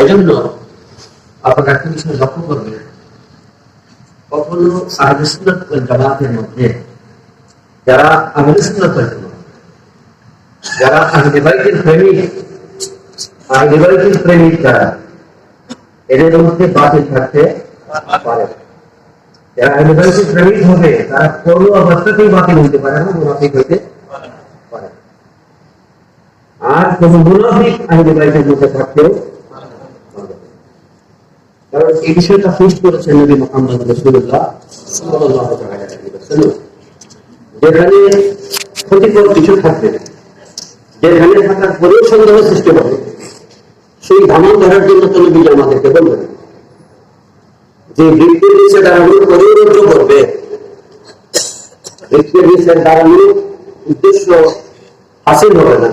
এই জন্য আপনারা একটা বিষয় লক্ষ্য করবেন, কখনো আহলে সুন্নাত ওয়াল জামাতের মধ্যে যারা আহলে সুন্নাত ওয়াল জামাত, যারা আহলে বাইতের প্রেমিক যারা, এদের মধ্যে বাতিল থাকতে পারে। যারা আহলে বাইতের প্রেমিক হবে তারা কোনো অবস্থাতেই বাতিল হইতে পারে না, মুনাফিক হইতে পারে। আর কোন মুনাফিক আহলে বাইতের মধ্যে থাকতেও, কারণ এই বিষয়টা ফিক্স করেছেন নবী মুহাম্মদ রাসূলুল্লাহ সাল্লাল্লাহু আলাইহি ওয়াসাল্লাম। যেখানে ক্ষতিকর কিছু থাকবে, যেখানে থাকার পরেও সন্দেহ সৃষ্টি হবে, সেই ধামন ধরার জন্য তো নবী আমাদেরকে বলবেন যে বৃত্তির নিচে দাঁড়ানো পরিবর্তন করবে, বৃত্তির নিচে দাঁড়ানোর উদ্দেশ্য হাসিল হবে না।